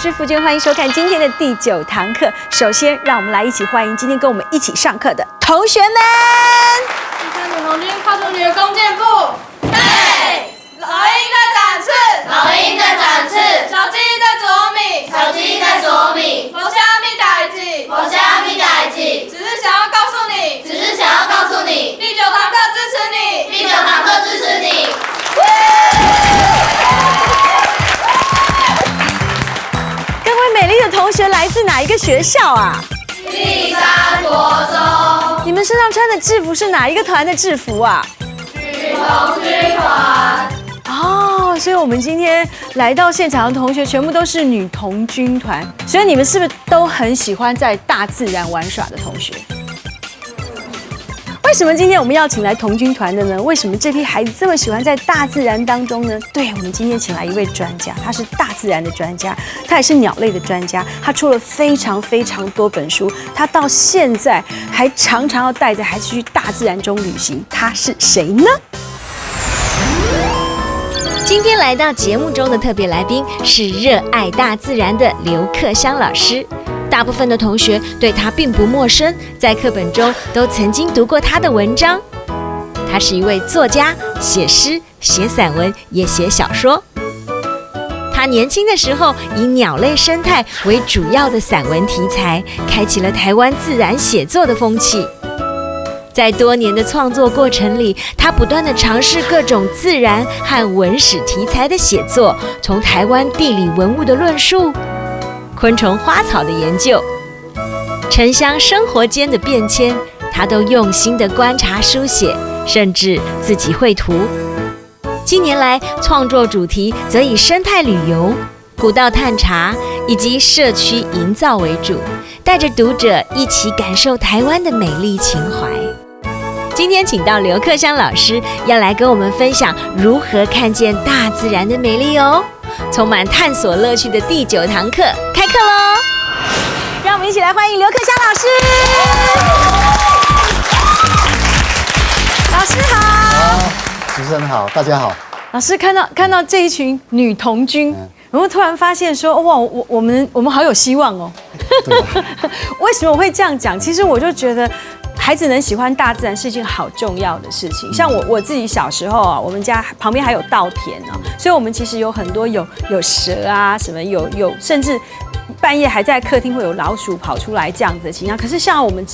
是傅娟，欢迎收看今天的第9堂课。首先，让我们来一起欢迎今天跟我们一起上课的同学们。第3组童军靠出你的弓箭步，嘿，老鹰在展翅，老鹰在展翅，小鸡在啄米，小鸡在啄米，我虾米代志，我虾米代志，只是想要告诉你，只是想要告诉你，第9堂课支持你，第9堂课支持你。各位美丽的同学来自哪一个学校啊？第3国中，你们身上穿的制服是哪一个团的制服啊？女童军团。哦，所以我们今天来到现场的同学全部都是女童军团，所以你们是不是都很喜欢在大自然玩耍的同学？为什么今天我们要请来童军团的呢？为什么这批孩子这么喜欢在大自然当中呢？对，我们今天请来一位专家，他是大自然的专家，他也是鸟类的专家，他出了非常多本书，他到现在还常常要带着孩子去大自然中旅行。他是谁呢？今天来到节目中的特别来宾是热爱大自然的刘克襄老师。大部分的同学对他并不陌生，在课本中都曾经读过他的文章。他是一位作家，写诗、写散文，也写小说。他年轻的时候以鸟类生态为主要的散文题材，开启了台湾自然写作的风气。在多年的创作过程里，他不断地尝试各种自然和文史题材的写作，从台湾地理文物的论述、昆虫花草的研究、城乡生活间的变迁，他都用心地观察书写，甚至自己绘图。近年来，创作主题则以生态旅游、古道探查以及社区营造为主，带着读者一起感受台湾的美丽情怀。今天请到刘克襄老师，要来跟我们分享如何看见大自然的美丽哦。充满探索乐趣的第9堂课开课喽！让我们一起来欢迎刘克襄老师。老师好。主持人好，大家好。老师看到这一群女童军，然后突然发现说，哇，我们好有希望哦。为什么我会这样讲？其实我就觉得，孩子能喜欢大自然是一件好重要的事情。像我自己小时候啊，我们家旁边还有稻田啊，所以我们其实有很多有蛇啊，什么有甚至半夜还在客厅会有老鼠跑出来这样子的情况。可是像我们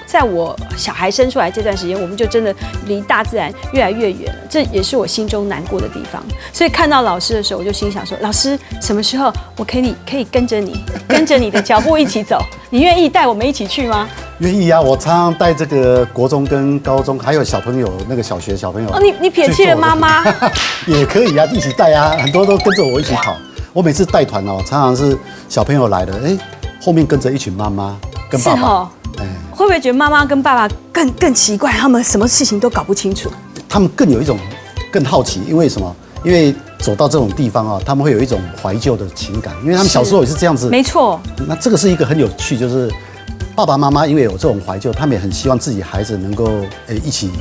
在我小孩生出来这段时间，我们就真的离大自然越来越远了，这也是我心中难过的地方。所以看到老师的时候，我就心想说，老师什么时候我可以跟着你的脚步一起走？你愿意带我们一起去吗？愿意啊！我常常带这个国中跟高中还有小朋友，那个小学小朋友。哦，你撇弃了妈妈？也可以啊，一起带啊，很多都跟着我一起跑。我每次带团哦，常常是小朋友来了，后面跟着一群妈妈跟爸爸。是哦，会不会觉得妈妈跟爸爸更奇怪？他们什么事情都搞不清楚。他们更有一种更好奇，因为什么？因为走到这种地方啊，他们会有一种怀旧的情感，因为他们小时候也是这样子。没错。那这个是一个很有趣，就是爸爸妈妈因为有这种怀旧，他们也很希望自己孩子能够一起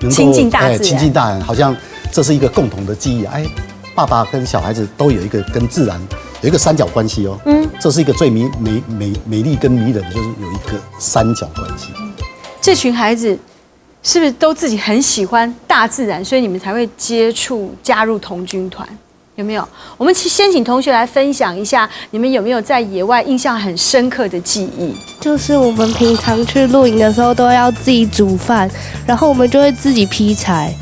能够亲近大自然，亲近大自然，好像这是一个共同的记忆。爸爸跟小孩子都有一个跟自然有一个三角关系哦。这是一个最美丽跟迷人的，就是有一个三角关系。这群孩子是不是都自己很喜欢大自然，所以你们才会加入童军团？有没有？我们先请同学来分享一下，你们有没有在野外印象很深刻的记忆？就是我们平常去露营的时候都要自己煮饭，然后我们就会自己劈柴，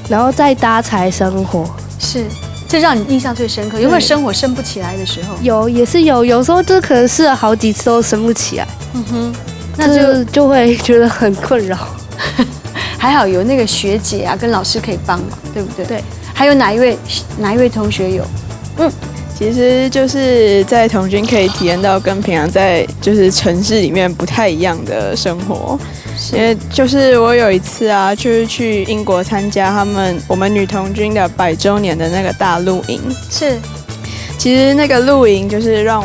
然后再搭柴生火。是。这让你印象最深刻，有没有生火生不起来的时候？也是有，有时候就可能试了好几次都生不起来。那就会觉得很困扰。还好有那个学姐啊，跟老师可以帮忙，对不对？对。还有哪一位同学有？其实就是在童军可以体验到跟平常在就是城市里面不太一样的生活。因为就是我有一次啊，就是去英国参加我们女童军的100周年的那个大露营。是，其实那个露营就是让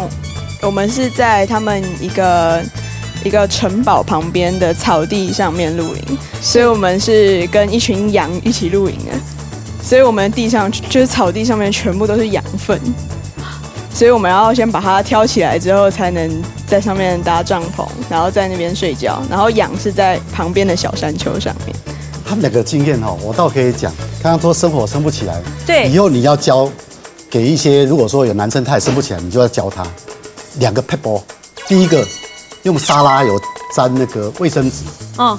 我们是在他们一个城堡旁边的草地上面露营，所以我们是跟一群羊一起露营的，所以我们地上就是草地上面全部都是羊粪。所以我们要先把它挑起来之后，才能在上面搭帐篷，然后在那边睡觉。然后养是在旁边的小山丘上面。他们两个经验哈，我倒可以讲。刚刚说生火生不起来，对，以后你要教给一些，如果说有男生他也生不起来，你就要教他2个撇步。第一个用沙拉油沾那个卫生纸，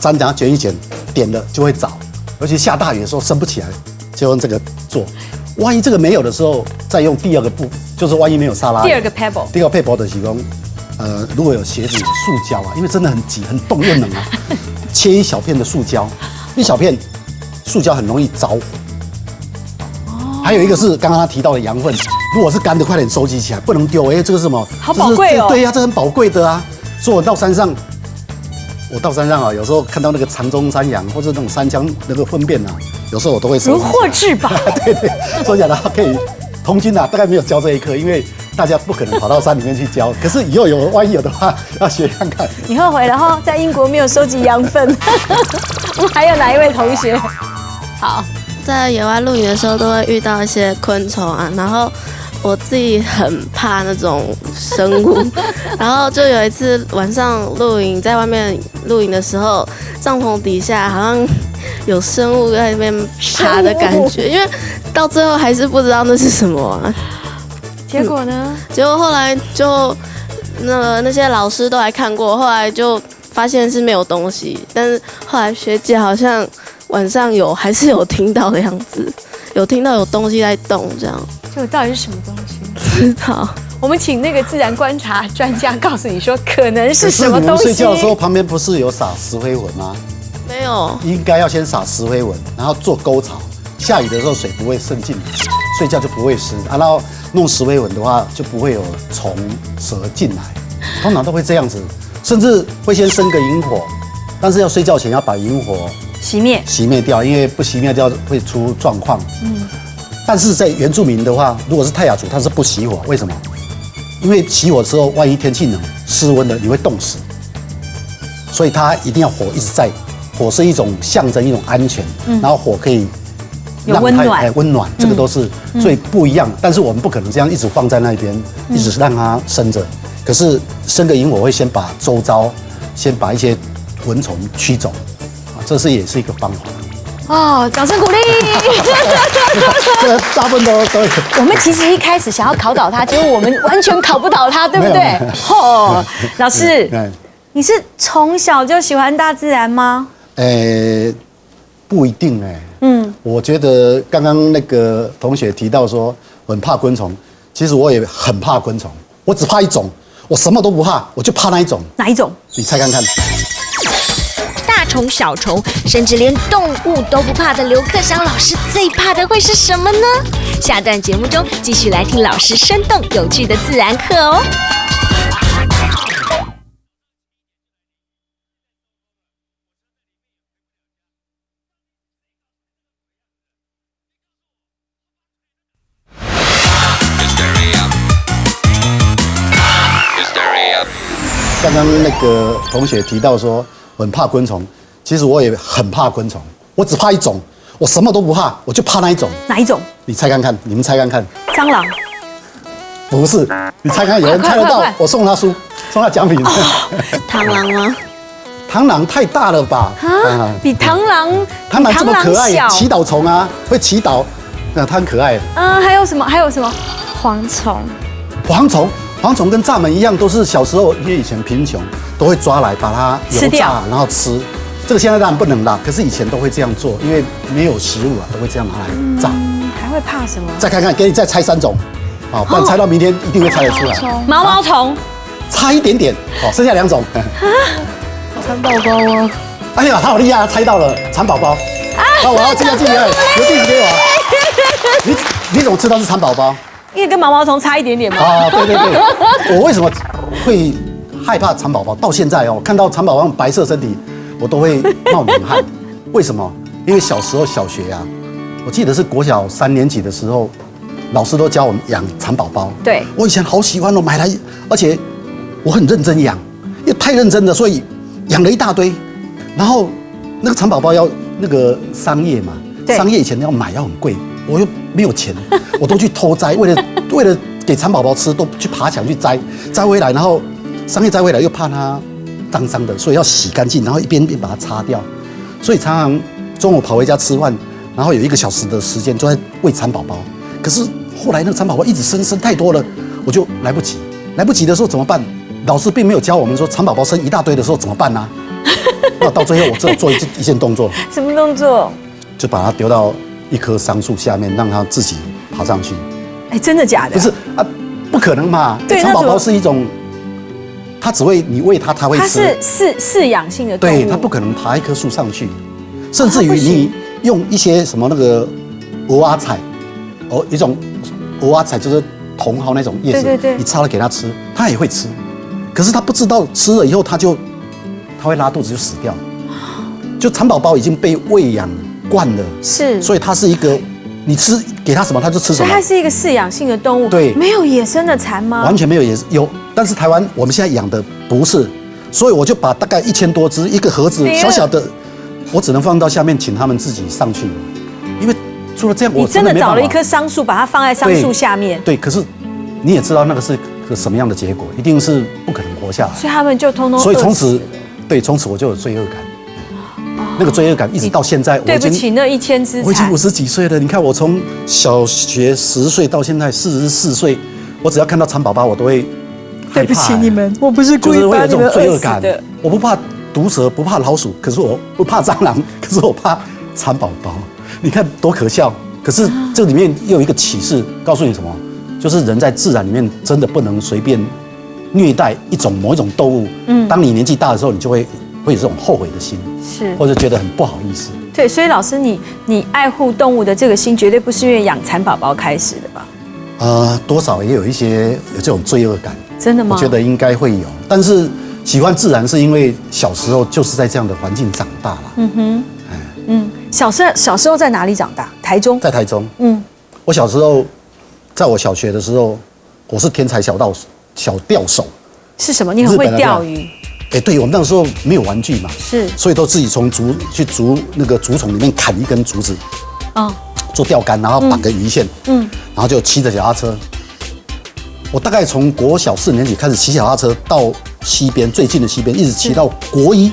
沾然后卷一卷，点了就会着。尤其下大雨的时候生不起来，就用这个做。万一这个没有的时候，再用第2个步，就是万一没有沙拉油。第2个 pebble， 第2个 pebble 的是说，如果有鞋子有塑胶啊，因为真的很挤很冻又冷啊，切一小片的塑胶，一小片塑胶很容易着火。还有一个是刚刚他提到的羊粪，如果是干的，快点收集起来，不能丢。这个是什么？好宝贵哦。对呀，这很宝贵的啊。所以我到山上啊，有时候看到那个长鬃山羊或者那种山羌那个粪便啊，有时候我都会收集。如获至宝。对，说起来可以。童军啊，大概没有教这一课，因为大家不可能跑到山里面去教。可是以后万一有的话，要学看看。你后悔了哈，在英国没有收集羊粪。我们还有哪一位同学？好，在野外露营的时候，都会遇到一些昆虫啊，然后我自己很怕那种生物，然后就有一次晚上露营，在外面露营的时候，帐篷底下好像有生物在那边爬的感觉，因为到最后还是不知道那是什么啊。结果呢？结果后来就那些老师都来看过，后来就发现是没有东西，但是后来学姐好像晚上还是有听到的样子，有听到有东西在动，这样。这到底是什么东西？不知道。我们请那个自然观察专家告诉你说，可能是什么东西。可是你们睡觉的时候旁边不是有撒石灰粉吗？没有。应该要先撒石灰粉，然后做沟槽。下雨的时候水不会渗进来，睡觉就不会湿。然后弄石灰粉的话，就不会有虫蛇进来。通常都会这样子，甚至会先生个引火，但是要睡觉前要把引火熄灭掉，因为不熄灭掉会出状况。但是在原住民的话，如果是泰雅族，他是不熄火，为什么？因为熄火的时候，万一天气冷、失温了，你会冻死。所以他一定要火一直在，火是一种象征，一种安全。然后火可以有温暖，这个都是所以不一样。但是我们不可能这样一直放在那边，一直让它生着。可是生个引火会先把周遭，先把一些蚊虫驱走，这也是一个方法。哦，掌声鼓励！这大部分都有。我们其实一开始想要考倒他，结果我们完全考不倒他，对不对？哦，老师，你是从小就喜欢大自然吗？不一定我觉得刚刚那个同学提到说很怕昆虫，其实我也很怕昆虫，我只怕一种，我什么都不怕，我就怕那一种。哪一种？你猜看看。大虫、小虫，甚至连动物都不怕的刘克襄老师，最怕的会是什么呢？下段节目中继续来听老师生动有趣的自然课哦。刚刚那个同学提到说很怕昆虫，其实我也很怕昆虫，我只怕一种，我什么都不怕，我就怕那一种。哪一种？你猜看看，你们猜看看。蟑螂？不是，你猜看，有人猜得到，我送他书，送他奖品。螳螂吗？螳螂太大了吧？比螳螂这么可爱，祈祷虫啊，会祈祷，它很可爱。还有什么？蝗虫。蝗虫跟蚱蜢一样，都是小时候因为以前贫穷，都会抓来把它油炸，然后吃。这个现在当然不能啦，可是以前都会这样做，因为没有食物啊，都会这样拿来炸。还会怕什么？再看看，给你再猜3种，好，不然猜到明天一定会猜得出来。毛毛虫，差一点点，好，剩下2种。蚕宝宝啊！哎呀，他好厉害，猜到了蚕宝宝。那我要记下，留地址给我。你怎么知道是蚕宝宝？因为跟毛毛虫差一点点嘛。对，我为什么会害怕蚕宝宝？到现在看到蚕宝宝白色身体，我都会冒冷汗。为什么？因为小时候小学我记得是国小3年级的时候，老师都教我们养蚕宝宝。对，我以前好喜欢买来，而且我很认真养，因为太认真了，所以养了一大堆。然后那个蚕宝宝要那个桑叶嘛，桑叶以前要买要很贵。我又没有钱，我都去偷摘，为了给蚕宝宝吃，都去爬墙去摘回来，然后桑叶摘回来又怕它脏脏的，所以要洗干净，然后一边把它擦掉。所以常常中午跑回家吃饭，然后有1个小时的时间都在喂蚕宝宝。可是后来那个蚕宝宝一直生太多了，我就来不及的时候怎么办？老师并没有教我们说蚕宝宝生一大堆的时候怎么办呢？那到最后我只有做一件动作，什么动作？就把它丢到一棵桑树下面，让它自己爬上去。哎，真的假的？不是啊，不可能嘛！对，蚕宝宝是一种，它只会你喂它，它会吃。它是饲养性的动物，对，它不可能爬一棵树上去，甚至于你用一些什么那个鹅蛙菜，一种鹅蛙菜就是茼蒿那种叶子，对，你插了给它吃，它也会吃。可是它不知道吃了以后，它会拉肚子就死掉。就蚕宝宝已经被喂养惯了，是，所以它是一个，你给它什么它就吃什么。所以它是一个饲养性的动物，对，没有野生的蚕吗？完全没有有，但是台湾我们现在养的不是，所以我就把大概1000多只一个盒子小小的，我只能放到下面，请他们自己上去，因为除了这样，我你真的找了一棵桑树，把它放在桑树下面，对，可是你也知道那个是个什么样的结果，一定是不可能活下来，所以他们就通通，所以从此我就有罪恶感。那个罪恶感一直到现在，对不起那1000只，我已经50几岁了。你看我从小学10岁到现在44岁，我只要看到蚕宝宝，我都会害怕。对不起你们，我不是故意把你们饿死的。我不怕毒蛇，不怕老鼠，可是我不怕蟑螂，可是我怕蚕宝宝。你看多可笑！可是这里面又有一个启示，告诉你什么？就是人在自然里面真的不能随便虐待某一种动物。当你年纪大的时候，你就会有这种后悔的心，是，或者觉得很不好意思。对，所以老师你爱护动物的这个心，绝对不是因为养蚕宝宝开始的吧？多少也有这种罪恶感。真的吗？我觉得应该会有，但是喜欢自然是因为小时候就是在这样的环境长大了。小时候在哪里长大？台中。在台中。我小时候，在我小学的时候，我是天才小钓手。是什么？你很会钓鱼。对，我们那个时候没有玩具嘛，是，所以都自己从那个竹丛里面砍一根竹子，做钓竿，然后绑个鱼线，然后就骑着脚踏车。我大概从国小4年级开始骑脚踏车到西边最近的西边，一直骑到国1。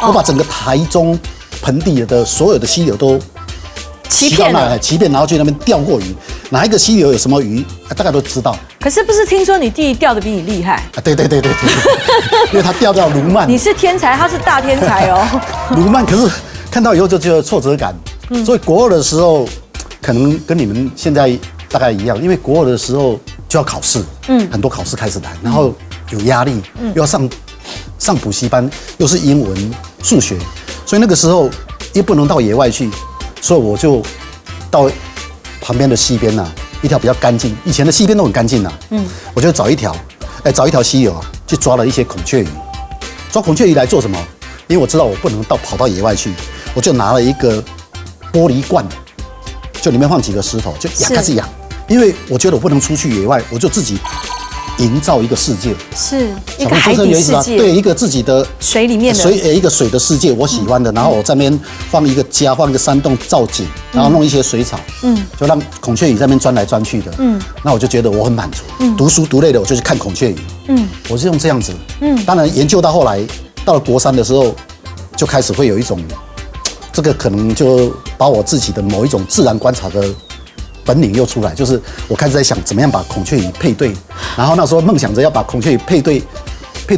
我把整个台中盆地的所有的溪流都骑到那来，骑遍，然后去那边钓过鱼。哪一个溪流有什么鱼，大概都知道。可是不是听说你弟弟钓得比你厉害？对，因为他钓到鲈鳗。你是天才，他是大天才哦。鲈鳗，可是看到以后就觉得挫折感。所以国2的时候，可能跟你们现在大概一样，因为国2的时候就要考试，很多考试开始来，然后有压力，又要上补习班，又是英文、数学，所以那个时候又不能到野外去，所以我就到旁边的溪边一条比较干净，以前的溪边都很干净我就找一条溪流去抓了一些孔雀鱼。抓孔雀鱼来做什么？因为我知道我不能跑到野外去，我就拿了一个玻璃罐，就里面放几个石头，就开始养。因为我觉得我不能出去野外，我就自己营造一个世界，是一个海底世界，对，一个自己的水里面的一个水的世界，我喜欢的。然后我在那边放一个山洞造景，然后弄一些水草，就让孔雀鱼在那边钻来钻去的，那我就觉得我很满足。读书读累了，我就去看孔雀鱼，我是用这样子，当然研究到后来，到了国3的时候，就开始会有一种，这个可能就把我自己的某一种自然观察的本领又出来，就是我开始在想怎么样把孔雀鱼配对，然后那时候梦想着要把孔雀鱼配对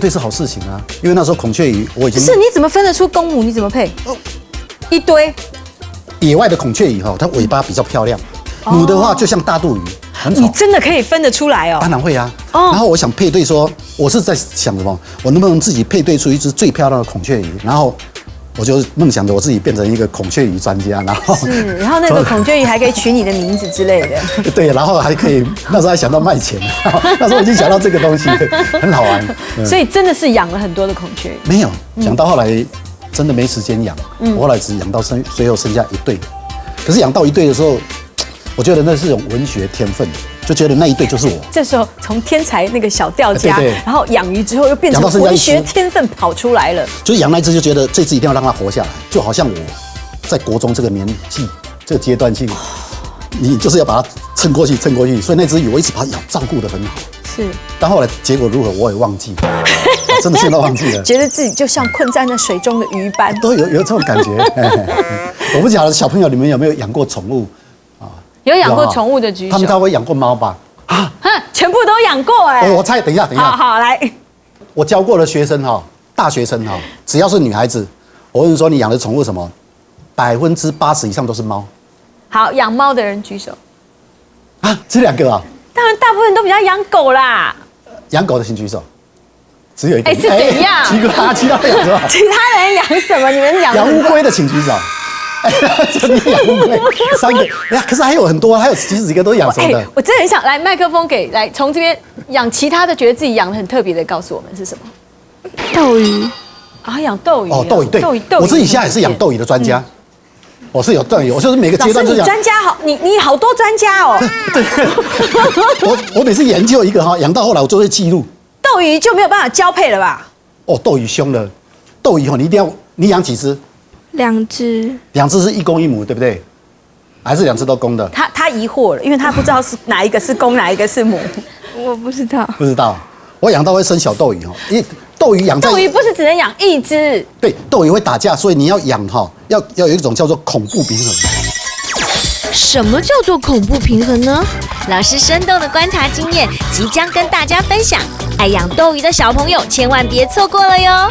是好事情啊，因为那时候孔雀鱼我已经是，你怎么分得出公母？你怎么配？一堆野外的孔雀鱼它尾巴比较漂亮，母的话就像大肚鱼，很丑。你真的可以分得出来哦？当然会啊。然后我想配对说，我是在想什么？我能不能自己配对出一只最漂亮的孔雀鱼？然后我就梦想着我自己变成一个孔雀鱼专家，然后那个孔雀鱼还可以取你的名字之类的。对，然后还可以，那时候还想到卖钱，那时候已经想到这个东西，很好玩。所以真的是养了很多的孔雀鱼？没有，养到后来真的没时间养，我后来只养到最后剩下1对。可是养到1对的时候，我觉得那是一种文学天分。就觉得那1对就是我。这时候从天才那个小钓家，然后养鱼之后又变成文学天分跑出来了。就是养那只就觉得这只一定要让它活下来，就好像我在国中这个年纪这个阶段去你就是要把它蹭过去，所以那只鱼我一直把它照顾得很好。是，但后来结果如何我也忘记了，真的现在忘记了。觉得自己就像困在那水中的鱼般，都有这种感觉。我不晓得小朋友你们有没有养过宠物啊？有养过宠物的举手。他们大概养过猫吧？啊，全部都养过哎。我猜，等一下。好来。我教过的学生哈，大学生哈，只要是女孩子，我问说你养的宠物什么，80%以上都是猫。好，养猫的人举手。啊，这2个啊？当然，大部分都比较养狗啦。养狗的请举手。只有一个。是怎样？奇怪，其他人养什么？其他人养什么？你们养？养乌龟的请举手。真的养乌龟，3个。哎呀，可是还有很多，还有几个都养什么的？我真的很想来麦克风来从这边养其他的，觉得自己养的很特别的，告诉我们是什么？斗鱼啊，养斗鱼。哦，斗鱼对。我自己现在也是养斗鱼的专家。我是有斗鱼，我就是每个阶段都讲。老师，你专家好，你好多专家哦。对。我每次研究一个哈，养到后来我就会记录。斗鱼就没有办法交配了吧？哦，斗鱼凶了。斗鱼哈，你养几只？2只。2只是1公1母，对不对？还是2只都公的？他疑惑了，因为他不知道是哪一个是公，哪一个是母。我不知道。不知道。我养到会生小斗鱼哈，因为斗鱼斗鱼不是只能养1只。对，斗鱼会打架，所以你要养哈，要有一种叫做恐怖平衡。什么叫做恐怖平衡呢？老师生动的观察经验即将跟大家分享，爱养斗鱼的小朋友千万别错过了哟。